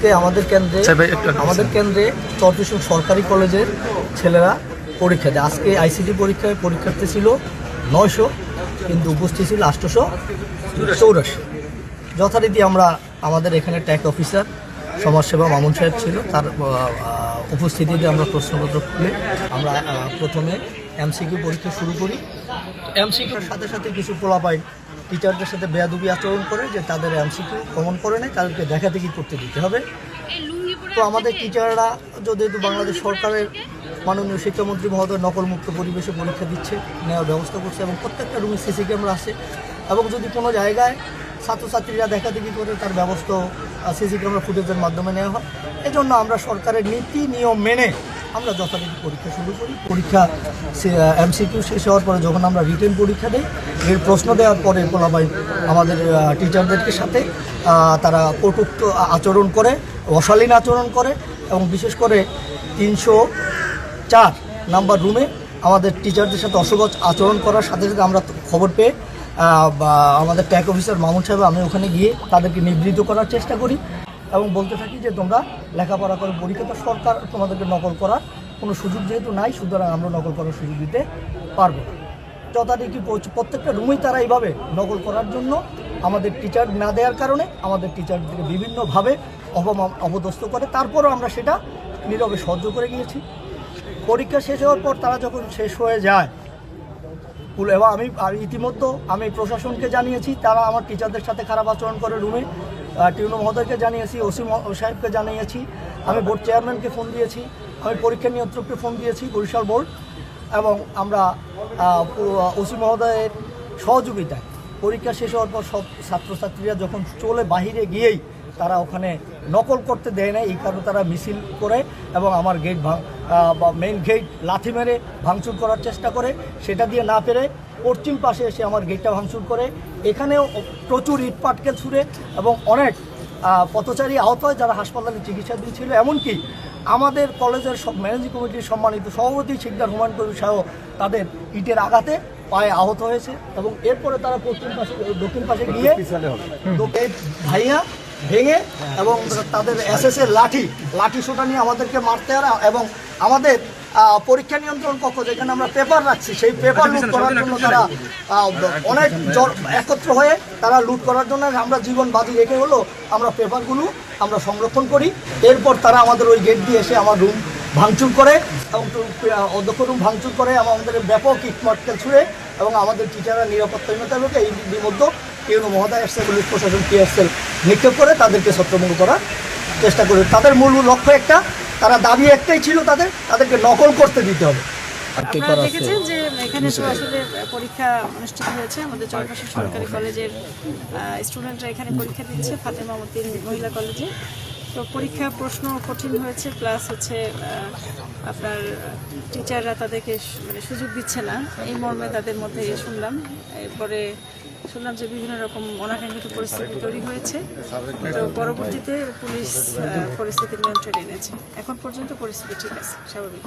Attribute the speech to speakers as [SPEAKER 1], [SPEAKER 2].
[SPEAKER 1] আজকে আমাদের কেন্দ্রে চরকিশোর সরকারি কলেজের ছেলেরা পরীক্ষা দেয়। আজকে আইসিটি পরীক্ষার্থী ছিল 900, কিন্তু উপস্থিত ছিল 884। যথারীতি আমরা আমাদের এখানে ট্যাগ অফিসার সমাজসেবা মামুন সাহেব ছিল, তার উপস্থিতিতে আমরা প্রশ্নপত্র খুলে আমরা প্রথমে এমসিকিউ পরীক্ষা শুরু করি। এমসিকিউর সাথে সাথে কিছু পোলাপাইন টিচারদের সাথে বেয়াদবি আচরণ করে যে তাদের এমসিকিউ কমন করে নেয়, তাদেরকে দেখাদেখি করতে দিতে হবে। তো আমাদের টিচাররা যেহেতু বাংলাদেশ সরকারের মাননীয় শিক্ষামন্ত্রী মহোদয় নকলমুক্ত পরিবেশে পরীক্ষা দিচ্ছে, নেওয়ার ব্যবস্থা করছে, এবং প্রত্যেকটা রুমে সিসি ক্যামেরা আছে, এবং যদি কোনো জায়গায় ছাত্রছাত্রীরা দেখাদেখি করে তার ব্যবস্থা সিসি ক্যামেরা ফুটেজের মাধ্যমে নেওয়া হয়। এজন্য আমরা সরকারের নীতি নিয়ম মেনে আমরা যথারীতি পরীক্ষা শুরু করি। পরীক্ষা এমসিকিউ শেষ হওয়ার পরে যখন আমরা রিটেন পরীক্ষা দিই, এর প্রশ্ন দেওয়ার পরে পোলাপাইন আমাদের টিচারদেরকে সাথে তারা কটূক্ত আচরণ করে, অশালীন আচরণ করে, এবং বিশেষ করে 304 নাম্বার রুমে আমাদের টিচারদের সাথে অসভ্য আচরণ করার সাথে সাথে আমরা খবর পেয়ে আমাদের ট্যাগ অফিসার মামুন সাহেব আমি ওখানে গিয়ে তাদেরকে নিবৃত্ত করার চেষ্টা করি এবং বলতে থাকি যে তোমরা লেখাপড়া করে পরীক্ষাটা, সরকার তোমাদেরকে নকল করার কোনো সুযোগ যেহেতু নাই, সুতরাং আমরা নকল করার সুযোগ দিতে পারবো না। যথারীতি প্রত্যেকটা রুমেই তারা এইভাবে নকল করার জন্য আমাদের টিচার না দেওয়ার কারণে আমাদের টিচারদেরকে বিভিন্নভাবে অপদস্থ করে। তারপরও আমরা সেটা নীরবে সহ্য করে গিয়েছি। পরীক্ষা শেষ হওয়ার পর তারা যখন শেষ হয়ে যায়, এবং আমি ইতিমধ্যে প্রশাসনকে জানিয়েছি, তারা আমার টিচারদের সাথে খারাপ আচরণ করে রুমে। টিউনো মহোদয়কে জানিয়েছি, ওসি সাহেবকে জানিয়েছি, আমি বোর্ড চেয়ারম্যানকে ফোন দিয়েছি, আমি পরীক্ষা নিয়ন্ত্রককে ফোন দিয়েছি, বরিশাল বোর্ড, এবং আমরা ওসি মহোদয়ের সহযোগিতায় পরীক্ষা শেষ হওয়ার পর সব ছাত্রছাত্রীরা যখন চলে বাহিরে গিয়েই তারা ওখানে নকল করতে দেয় না, এই কারণে তারা মিছিল করে এবং আমার গেট মেইন গেট লাথি মেরে ভাঙচুর করার চেষ্টা করে। সেটা দিয়ে না পেরে পশ্চিম পাশে এসে আমার গেটটা ভাঙচুর করে। এখানেও প্রচুর ইট পাটকেল ছুঁড়ে এবং অনেক পথচারী আহত হয় যারা হাসপাতালে চিকিৎসাধীন ছিল। এমনকি আমাদের কলেজের ম্যানেজিং কমিটির সম্মানিত সভাপতি শিকদার হুমায়ুন কবির সাহেব তাদের ইটের আঘাতে পায়ে আহত হয়েছে, এবং এরপরে তারা দক্ষিণ পাশে গিয়ে ভাইয়া ভেঙে এবং তাদের এসএসের লাঠি সোটা নিয়ে আমাদেরকে মারতে আর, এবং আমাদের পরীক্ষা নিয়ন্ত্রণ কক্ষ যেখানে আমরা পেপার রাখছি সেই পেপার লুট করার জন্য তারা অনেক একত্র হয়ে তারা লুট করার জন্য আমরা জীবন বাজি রেখে হলো আমরা পেপারগুলো আমরা সংরক্ষণ করি। এরপর তারা আমাদের ওই গেট দিয়ে এসে আমার রুম ভাঙচুর করে এবং অধ্যক্ষ রুম ভাঙচুর করে আমাদের ব্যাপক ইটমাটকেল ছুঁড়ে, এবং আমাদের টিচাররা নিরাপত্তাহীনতার মধ্যে এই মধ্যে টিউনো মহোদয় এসছে, পুলিশ প্রশাসন টিএসএল নিক্ষেপ করে তাদেরকে ছত্রভঙ্গ করার চেষ্টা করে। তাদের মূল লক্ষ্য একটা, তারা দাবি একটাই ছিল, তাদেরকে নকল করতে দিতে হবে।
[SPEAKER 2] আপনারা দেখেছেন যে এখানে তো আসলে পরীক্ষা অনুষ্ঠিত হয়েছে, আমাদের চরকিশোর সরকারি কলেজের স্টুডেন্টরা এখানে পরীক্ষা দিচ্ছে ফাতেমা মতিন মহিলা কলেজে। তো পরীক্ষা প্রশ্ন কঠিন হয়েছে, প্লাস হচ্ছে আপনার টিচাররা তাদেরকে মানে সুযোগ দিচ্ছে না, এই মর্মে তাদের মধ্যে শুনলাম। এরপরে শুনলাম যে বিভিন্ন রকম অনাকাঙ্ক্ষিত পরিস্থিতি তৈরি হয়েছে। তো পরবর্তীতে পুলিশ পরিস্থিতি নিয়ন্ত্রণে এনেছে। এখন পর্যন্ত পরিস্থিতি ঠিক আছে, স্বাভাবিক।